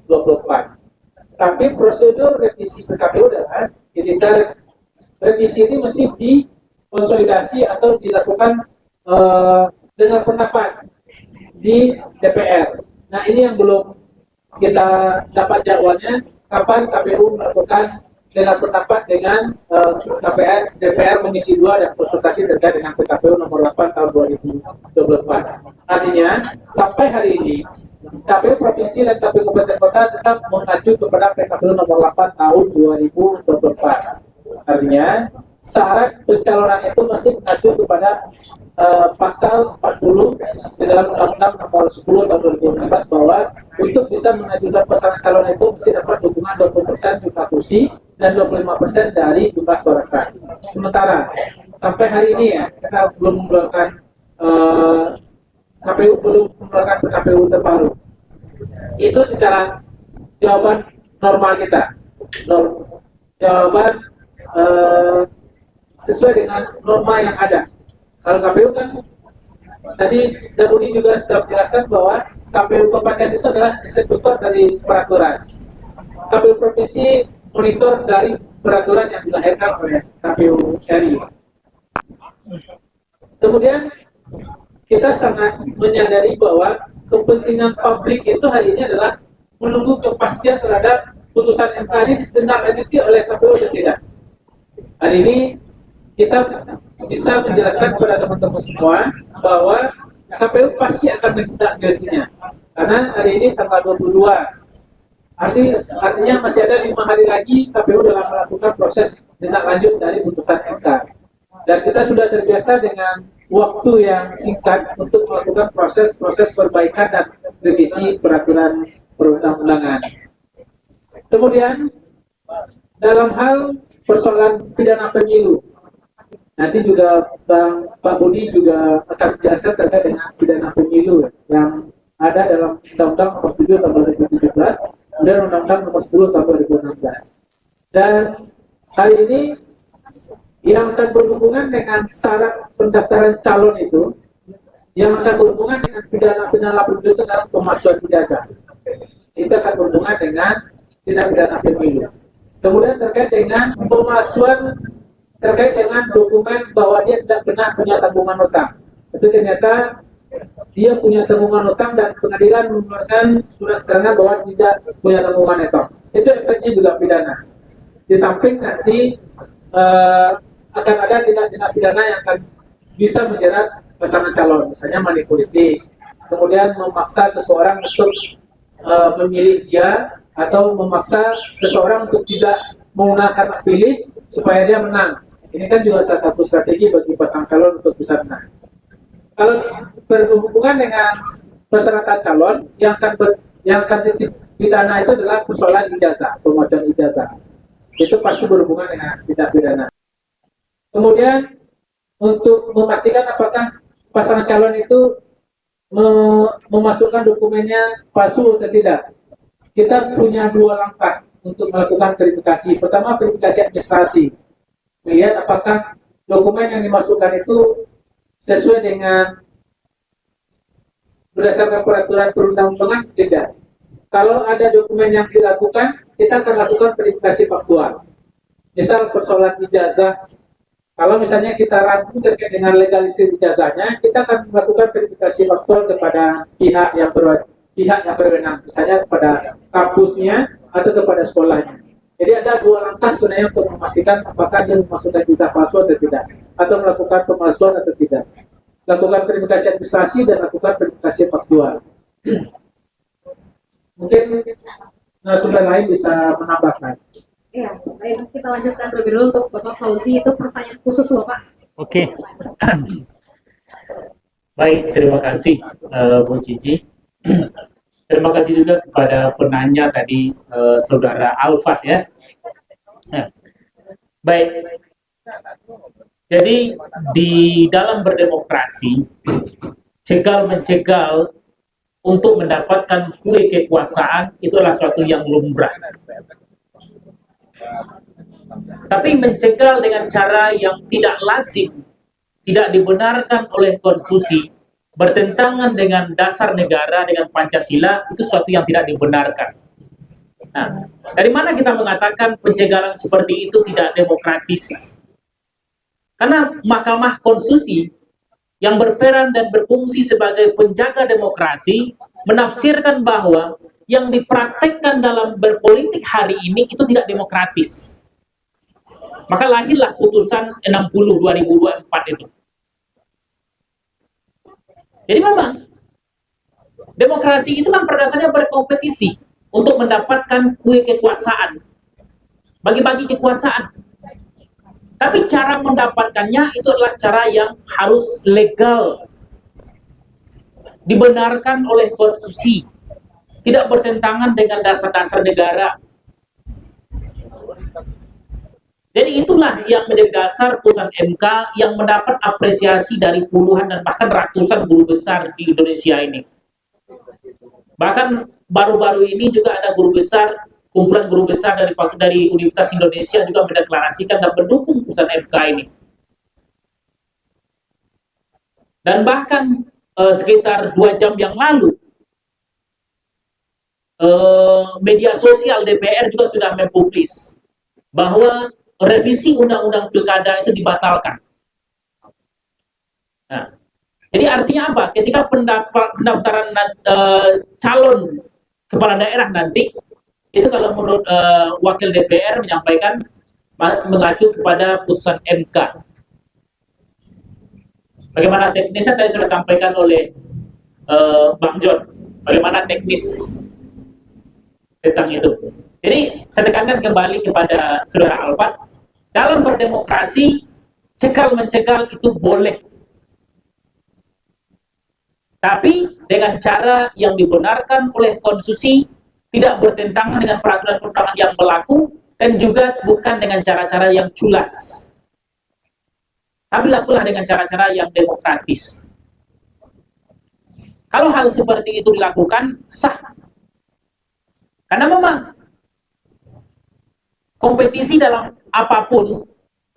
E: 2024. Tapi prosedur revisi PKPU adalah ketika revisi ini mesti dikonsolidasi atau dilakukan dengan pendapat di DPR. Nah, ini yang belum kita dapat jadwalnya, kapan KPU melakukan dengan pendapat dengan DPR Komisi 2 dan konsultasi terkait dengan PKPU nomor 8 tahun 2024. Artinya, sampai hari ini KPU Provinsi dan KPU Kabupaten Kota tetap mengacu kepada PKPU nomor 8 tahun 2024. Artinya, syarat pencalonan itu masih mengacu kepada pasal 40 di dalam Undang-Undang nomor 10 tahun 2016 bahwa untuk bisa mengajukan pasangan calon itu mesti dapat dukungan 20% jumlah kursi dan 25% dari jumlah suara sah. Sementara sampai hari ini ya kita belum mengeluarkan KPU belum mengeluarkan PKPU terbaru. Itu secara jawaban normal kita, jawaban sesuai dengan norma yang ada. Kalau KPU kan tadi Dabudi juga sudah menjelaskan bahwa KPU Kabupaten itu adalah eksekutor dari peraturan. KPU Provinsi monitor dari peraturan yang dilahirkan oleh KPU RI. Kemudian kita sangat menyadari bahwa kepentingan publik itu hari ini adalah menunggu kepastian terhadap putusan MK ini ditindaklanjuti oleh KPU atau tidak. Hari ini kita bisa menjelaskan kepada teman-teman semua bahwa KPU pasti akan menindaklanjutinya. Karena hari ini tanggal 22. Artinya masih ada 5 hari lagi KPU dalam melakukan proses tindak lanjut dari putusan MK. Dan kita sudah terbiasa dengan waktu yang singkat untuk melakukan proses perbaikan dan revisi peraturan perundang-undangan. Kemudian dalam hal persoalan pidana pemilu, nanti juga Pak Budi juga akan menjelaskan terkait dengan pidana pemilu yang ada dalam Undang-Undang nomor 7 tahun 2017 dan Undang-Undang nomor 10 tahun 2016. Dan hari ini yang akan berhubungan dengan syarat pendaftaran calon itu, yang akan berhubungan dengan pidana pemilu itu adalah pemalsuan ijazah. Itu akan berhubungan dengan tindak pidana pemilu. Kemudian terkait dengan pemalsuan terkait dengan dokumen bahwa dia tidak pernah punya tanggungan hutang. Itu ternyata dia punya tanggungan hutang dan pengadilan mengeluarkan surat keterangan bahwa tidak punya tanggungan hutang. Itu efeknya juga pidana. Di samping nanti akan ada tindak pidana yang akan bisa menjerat pasangan calon, misalnya money politik, kemudian memaksa seseorang untuk memilih dia atau memaksa seseorang untuk tidak menggunakan hak pilih supaya dia menang. Ini kan juga salah satu strategi bagi pasangan calon untuk bisa menang. Kalau berhubungan dengan persyaratan calon yang akan dipidana itu adalah persoalan ijazah, pemocoran ijazah. Itu pasti berhubungan dengan tindak pidana. Kemudian untuk memastikan apakah pasangan calon itu memasukkan dokumennya palsu atau tidak, kita punya dua langkah untuk melakukan verifikasi. Pertama, verifikasi administrasi, melihat apakah dokumen yang dimasukkan itu sesuai dengan berdasarkan peraturan perundang-undangan tidak. Kalau ada dokumen yang dilakukan, kita akan lakukan verifikasi faktual. Misal persoalan ijazah, kalau misalnya kita ragu terkait dengan legalisasi ijazahnya, kita akan melakukan verifikasi faktual kepada pihak yang berwenang, misalnya kepada kampusnya atau kepada sekolahnya. Jadi ada dua langkah sebenarnya untuk memastikan apakah dia memasukkan ijazah palsu atau tidak, atau melakukan pemalsuan atau tidak. Lakukan verifikasi administrasi dan lakukan verifikasi faktual. Mungkin narasumber lain bisa menambahkan.
A: Ya, baik, kita lanjutkan terlebih dulu untuk Bapak Fauzi, itu pertanyaan khusus loh Pak.
J: Oke. Baik, terima kasih Bu Cici. Terima kasih juga kepada penanya tadi, Saudara Alfat ya. Nah, baik. Jadi di dalam berdemokrasi, cegal-mencegal untuk mendapatkan kue kekuasaan itu adalah suatu yang lumrah. Tapi mencegal dengan cara yang tidak lazim, tidak dibenarkan oleh konstitusi, bertentangan dengan dasar negara, dengan Pancasila, itu suatu yang tidak dibenarkan. Nah, dari mana kita mengatakan pencegalan seperti itu tidak demokratis? Karena Mahkamah Konstitusi yang berperan dan berfungsi sebagai penjaga demokrasi menafsirkan bahwa yang dipraktekkan dalam berpolitik hari ini itu tidak demokratis. Maka lahirlah putusan 60 2024 itu. Jadi memang demokrasi itu kan berdasarnya berkompetisi untuk mendapatkan kue kekuasaan, bagi-bagi kekuasaan. Tapi cara mendapatkannya itu adalah cara yang harus legal, dibenarkan oleh konstitusi, tidak bertentangan dengan dasar-dasar negara. Jadi itulah yang menjadi dasar putusan MK yang mendapat apresiasi dari puluhan dan bahkan ratusan guru besar di Indonesia ini. Bahkan baru-baru ini juga ada guru besar, kumpulan guru besar dari Universitas Indonesia juga mendeklarasikan dan mendukung putusan MK ini. Dan bahkan sekitar 2 jam yang lalu, media sosial DPR juga sudah mempublis bahwa revisi undang-undang pilkada itu dibatalkan. Nah, jadi artinya apa? Ketika pendaftaran calon kepala daerah nanti, itu kalau menurut wakil DPR menyampaikan mengacu kepada putusan MK. Bagaimana teknisnya tadi sudah disampaikan oleh Bang John. Bagaimana teknis tentang itu. Jadi saya tekankan kembali kepada Saudara Alfat, dalam berdemokrasi cegal-mencegal itu boleh, tapi dengan cara yang dibenarkan oleh konstitusi, tidak bertentangan dengan peraturan perundangan yang berlaku, dan juga bukan dengan cara-cara yang culas. Tapi lakulah dengan cara-cara yang demokratis. Kalau hal seperti itu dilakukan, sah. Karena memang kompetisi dalam apapun,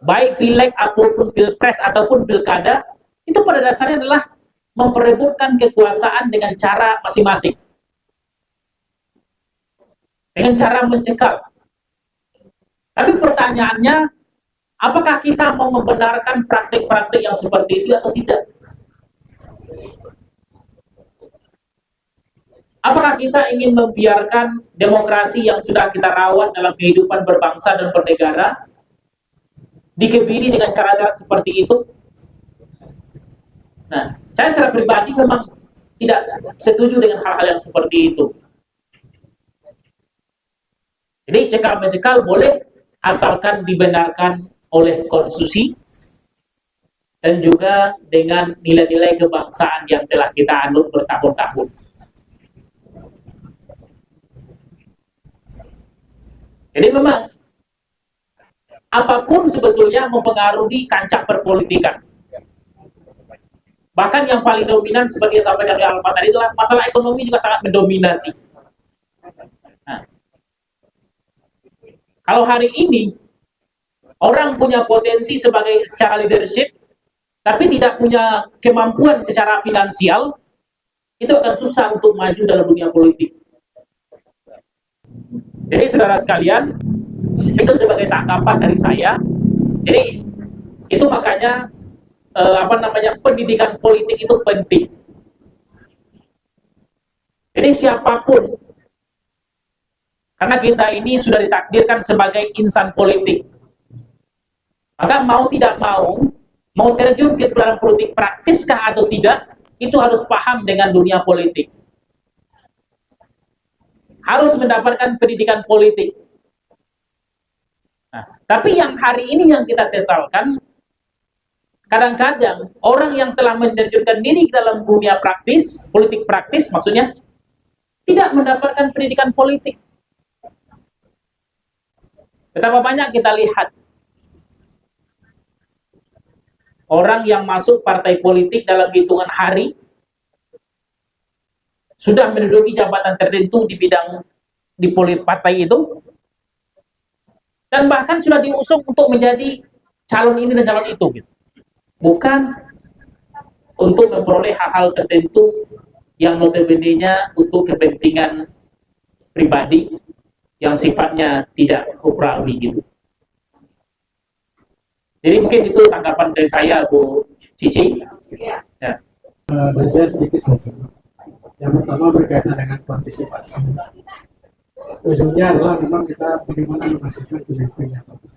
J: baik pileg ataupun pilpres ataupun pilkada, itu pada dasarnya adalah memperebutkan kekuasaan dengan cara masing-masing. Dengan cara mencekal. Tapi pertanyaannya, apakah kita mau membenarkan praktik-praktik yang seperti itu atau tidak? Apakah kita ingin membiarkan demokrasi yang sudah kita rawat dalam kehidupan berbangsa dan bernegara dikebiri dengan cara-cara seperti itu? Nah, saya secara pribadi memang tidak setuju dengan hal-hal yang seperti itu. Jadi cekal-mencekal boleh asalkan dibenarkan oleh konstitusi dan juga dengan nilai-nilai kebangsaan yang telah kita anut bertahun-tahun. Jadi memang apapun sebetulnya mempengaruhi kancah perpolitikan. Bahkan yang paling dominan seperti yang disampaikan oleh Alfa tadi adalah masalah ekonomi juga sangat mendominasi. Nah, kalau hari ini orang punya potensi secara leadership, tapi tidak punya kemampuan secara finansial, itu akan susah untuk maju dalam dunia politik. Jadi saudara sekalian, itu sebagai tanggapan dari saya. Jadi itu makanya pendidikan politik itu penting. Jadi siapapun, karena kita ini sudah ditakdirkan sebagai insan politik, maka mau tidak mau terjun ke dalam politik praktiskah atau tidak, itu harus paham dengan dunia politik. Harus mendapatkan pendidikan politik. Nah, tapi yang hari ini yang kita sesalkan, kadang-kadang orang yang telah menerjunkan diri ke dalam dunia praktis, politik praktis maksudnya, tidak mendapatkan pendidikan politik. Betapa banyak kita lihat orang yang masuk partai politik dalam hitungan hari, sudah menduduki jabatan tertentu di bidang di partai itu, dan bahkan sudah diusung untuk menjadi calon ini dan calon itu, gitu. Bukan untuk memperoleh hal-hal tertentu yang notabene-nya untuk kepentingan pribadi yang sifatnya tidak ukhrawi, gitu. Jadi mungkin itu tanggapan dari saya, Bu Cici. Ya.
G: Dari saya sedikit saja. Yang pertama berkaitan dengan partisipasi. Ujungnya adalah memang kita bagaimana menghasilkan pemimpin yang tepat.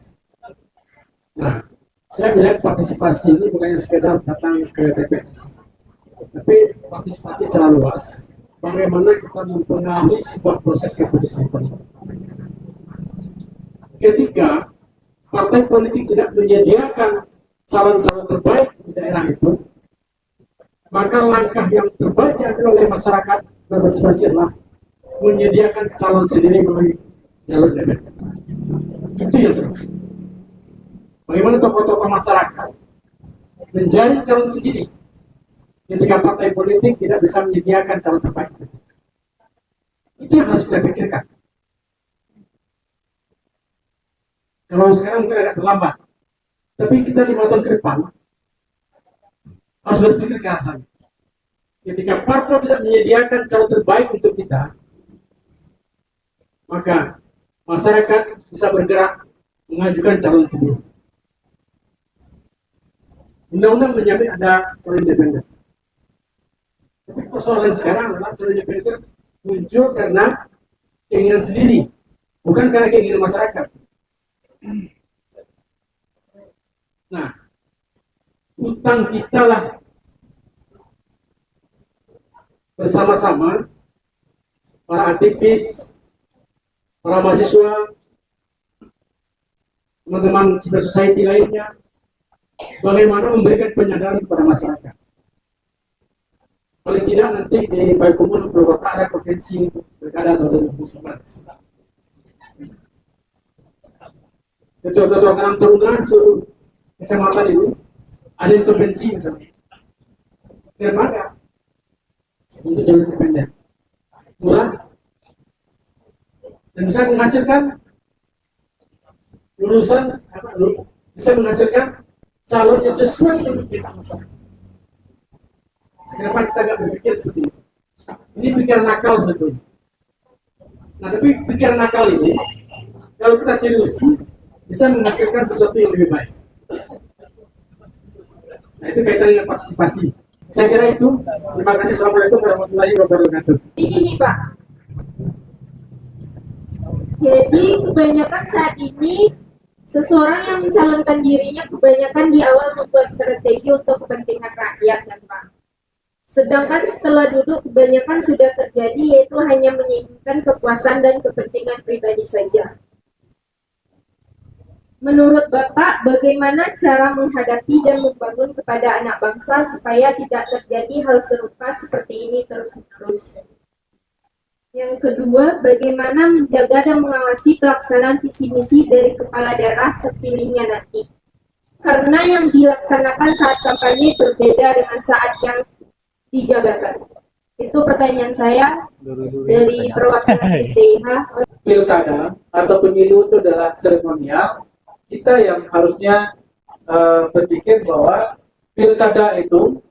G: Nah, saya melihat partisipasi ini bukannya sekedar datang ke TPS, tapi partisipasi secara luas. Bagaimana kita mempengaruhi sebuah proses keputusan politik. Ketika partai politik tidak menyediakan calon-calon terbaik di daerah itu, maka langkah yang terbaik yang diambil oleh masyarakat berpartisipasi adalah menyediakan calon sendiri melalui jalur independen. Itu yang terbaik. Bagaimana tokoh-tokoh masyarakat menjadi calon sendiri ketika partai politik tidak bisa menyediakan calon terbaik itu. Itu yang harus kita pikirkan. Kalau sekarang mungkin agak terlambat, tapi kita 5 tahun ke depan harus berpikir ke arah sana. Ketika parpol tidak menyediakan calon terbaik untuk kita, maka masyarakat bisa bergerak mengajukan calon sendiri. Undang-undang menjamin ada calon independen. Tapi persoalan sekarang adalah calon independen itu muncul karena keinginan sendiri, bukan karena keinginan masyarakat. Nah, utang kita lah bersama-sama para aktivis, para mahasiswa, teman-teman civil society lainnya, bagaimana memberikan penyadaran kepada masyarakat. Paling tidak nanti di Payakumbuh Purwakarta ada potensi untuk pilkada tahun 2019. Ketua-ketua Karang Taruna seluruh kecamatan ini ada intervensi misalnya. Dermaga untuk jalur independen, murah, dan bisa menghasilkan lulusan bisa menghasilkan calon yang sesuai dengan kita masyarakat. Kenapa kita nggak berpikir seperti ini? Ini pikiran nakal sebetulnya. Nah, tapi pikiran nakal ini kalau kita serius bisa menghasilkan sesuatu yang lebih baik. Nah, itu kaitan dengan partisipasi. Saya kira itu. Terima kasih. Assalamualaikum warahmatullahi wabarakatuh.
A: Begini Pak, jadi kebanyakan saat ini seseorang yang mencalonkan dirinya kebanyakan di awal membuat strategi untuk kepentingan rakyat kan Pak. Sedangkan setelah duduk kebanyakan sudah terjadi, yaitu hanya menginginkan kekuasaan dan kepentingan pribadi saja. Menurut Bapak, bagaimana cara menghadapi dan membangun kepada anak bangsa supaya tidak terjadi hal serupa seperti ini terus-menerus? Yang kedua, bagaimana menjaga dan mengawasi pelaksanaan visi misi dari kepala daerah terpilihnya nanti? Karena yang dilaksanakan saat kampanye berbeda dengan saat yang di jabatan. Itu pertanyaan saya dari perwakilan SDIH.
E: Pilkada atau pemilu itu adalah seremonial. Kita yang harusnya berpikir bahwa pilkada itu,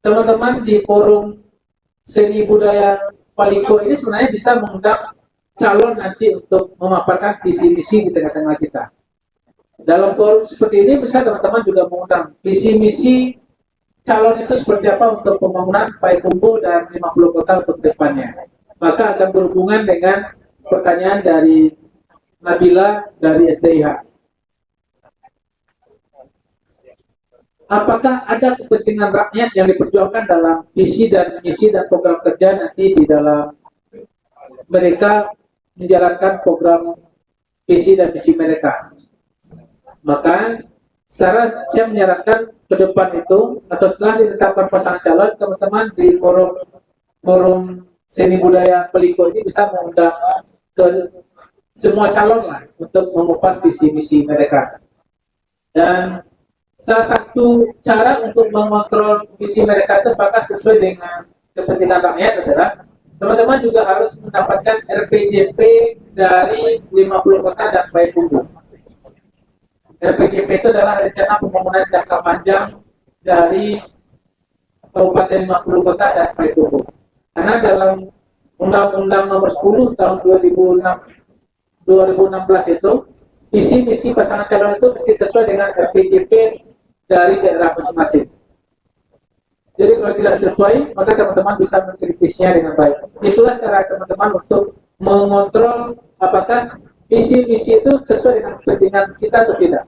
E: teman-teman di forum seni budaya Paliko ini sebenarnya bisa mengundang calon nanti untuk memaparkan visi misi di tengah-tengah kita. Dalam forum seperti ini bisa teman-teman juga mengundang visi misi calon itu seperti apa untuk pembangunan Payakumbuh dan 50 kota untuk depannya. Maka akan berhubungan dengan pertanyaan dari Nabila dari SDIH. Apakah ada kepentingan rakyat yang diperjuangkan dalam visi dan misi dan program kerja nanti di dalam mereka menjalankan program visi dan misi mereka? Maka saya menyarankan ke depan itu atau setelah ditetapkan pasangan calon, teman-teman di forum seni budaya Paliko ini bisa mengundang ke semua calon lah untuk mengupas visi misi mereka. Dan salah satu cara untuk mengontrol visi mereka itu apakah sesuai dengan kepentingan rakyat adalah teman-teman juga harus mendapatkan RPJP dari 50 kota dan Payakumbuh. RPJP itu adalah rencana pembangunan jangka panjang dari Kabupaten 50 kota dan Payakumbuh. Karena dalam Undang-Undang Nomor 10 tahun 2016 itu visi misi pasangan calon itu mesti sesuai dengan RPJP dari daerah masing-masing. Jadi kalau tidak sesuai, maka teman-teman bisa mengkritisnya dengan baik. Itulah cara teman-teman untuk mengontrol apakah visi misi itu sesuai dengan kepentingan kita atau tidak.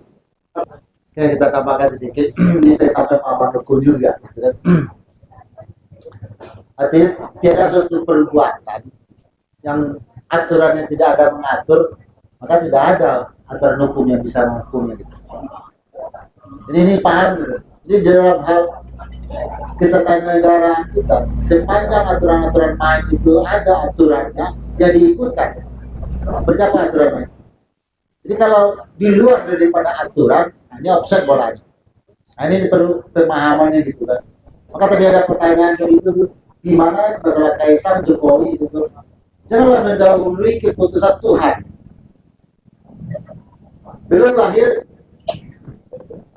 D: Oke, kita tambahkan sedikit. Ini tambah Pak Dukun juga. Gitu kan. Artinya tidak suatu perbuatan yang aturannya tidak ada mengatur, maka tidak ada aturan hukum yang bisa menghukumnya. Gitu. Jadi ini paham gitu. Jadi dalam hal ketatanegaraan kita, sepanjang aturan-aturan main itu ada aturannya, ya diikutkan. Seperti apa aturannya? Jadi kalau di luar daripada aturan, ini offset bolanya. Nah, ini perlu pemahamannya gitu kan. Maka tadi ada pertanyaan kayak gitu, gimana masalah Kaisang Jokowi gitu. Janganlah mendahului keputusan Tuhan. Belum lahir,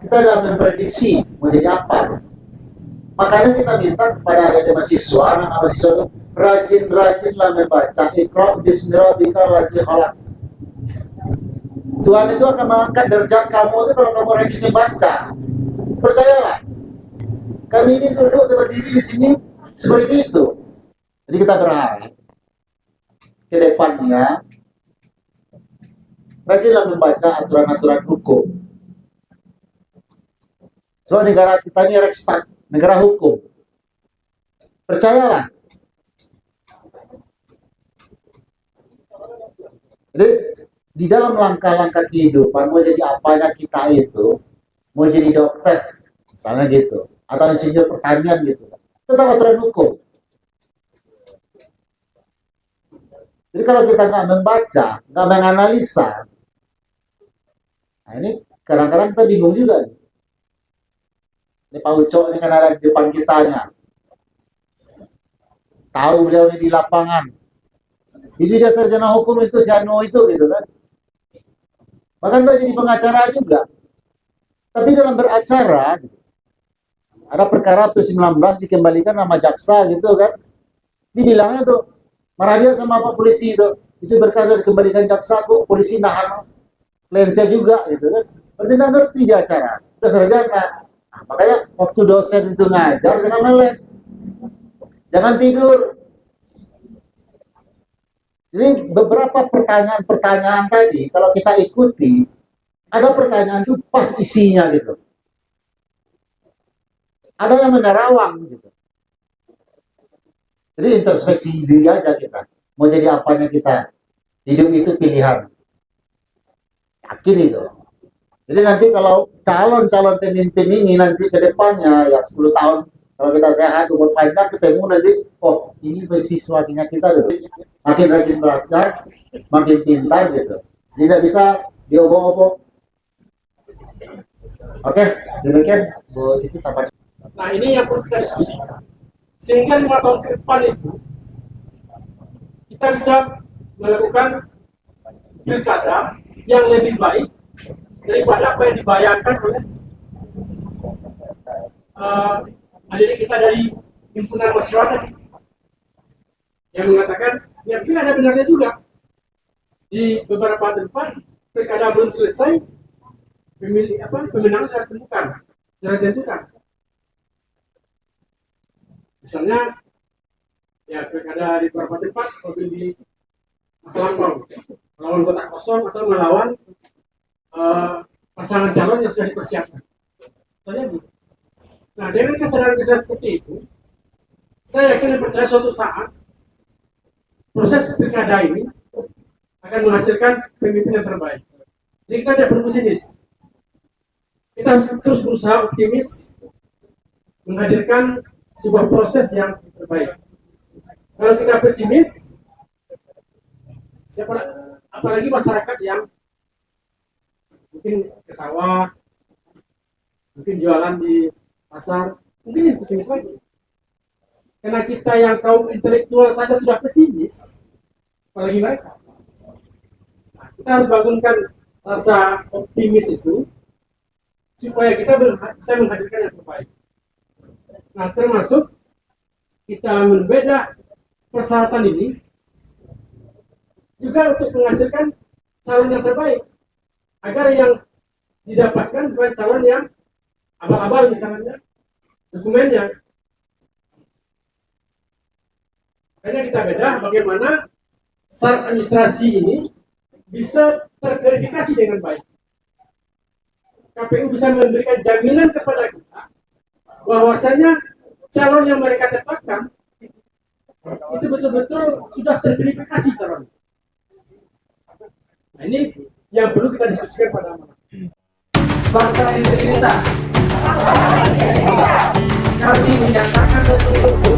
D: kita sudah memprediksi mau jadi apa. Makanya kita minta kepada adik mahasiswa, anak mahasiswa itu rajin-rajinlah membaca Iqra bismi rabbikal ladzi khalaq. Tuhan itu akan mengangkat derajat kamu itu kalau kamu rajin membaca. Percayalah. Kami ini duduk berdiri di sini seperti itu. Jadi kita berharap ke depannya rajinlah membaca aturan-aturan hukum. So negara kita ini Reichstag, negara hukum. Percayalah. Jadi di dalam langkah-langkah kehidupan mau jadi apanya kita itu, mau jadi dokter, misalnya gitu, atau insinyur pertanian gitu, tetap aturan hukum. Jadi kalau kita nggak membaca, nggak menganalisa, nah ini kadang-kadang kita bingung juga. Ini Pak Ucok ini kan ada di depan kitanya. Tahu beliau ini di lapangan. Itu dia sarjana hukum itu, si Anu itu gitu kan. Bahkan dia jadi pengacara juga. Tapi dalam beracara, gitu, ada perkara P19 dikembalikan nama jaksa gitu kan. Dibilangnya tuh, marah dia sama Pak polisi itu. Itu berkata dikembalikan jaksa kok, polisi nahan kliennya juga gitu kan. Berarti nggak ngerti di acara. Udah sarjana. Nah, makanya waktu dosen itu ngajar jangan melek, jangan tidur. Jadi beberapa pertanyaan-pertanyaan tadi kalau kita ikuti, ada pertanyaan itu pas isinya gitu. Ada yang menerawang gitu. Jadi introspeksi diri aja kita. Mau jadi apanya kita. Hidup itu pilihan. Yakin itu. Jadi nanti kalau calon-calon pemimpin ini nanti ke depannya ya 10 tahun kalau kita sehat umur panjang ketemu nanti oh ini beasiswa kita dulu. Makin rajin belajar, makin pintar gitu. Tidak bisa diobok-obok. Oke, demikian Bu Cici tambah.
I: Nah ini yang perlu kita diskusikan. Sehingga 5 tahun ke depan itu kita bisa melakukan pilkada yang lebih baik daripada apa yang dibayangkan oleh adik kita dari himpunan masyarakat yang mengatakan ya mungkin ada benarnya juga di beberapa tempat pilkada belum selesai pemenangnya sudah ditentukan. Misalnya ya pilkada di beberapa tempat atau di masa lampau melawan kotak kosong atau melawan pasangan calon yang sudah dipersiapkan. Nah dengan kesadaran seperti itu, saya yakin dan percaya suatu saat proses pilkada ini akan menghasilkan pemimpin yang terbaik. Jadi kita tidak perlu pesimis. Kita harus terus berusaha optimis menghadirkan sebuah proses yang terbaik. Kalau kita pesimis, apalagi masyarakat yang mungkin ke sawah, mungkin jualan di pasar, mungkin yang pesimis lagi. Karena kita yang kaum intelektual saja sudah pesimis, apalagi mereka. Nah, kita harus bangunkan rasa optimis itu, supaya kita bisa menghadirkan yang terbaik. Nah, termasuk kita membeda persyaratan ini juga untuk menghasilkan calon yang terbaik. Agar yang didapatkan bukan calon yang abal-abal misalnya dokumennya. Makanya kita beda bagaimana syarat administrasi ini bisa terverifikasi dengan baik. KPU bisa memberikan jaminan kepada kita bahwasanya calon yang mereka tetapkan itu betul-betul sudah terverifikasi calon. Nah, ini yang perlu kita diskusikan pada malam.
H: Fakta integritas. Kami menyatakan betul-betul.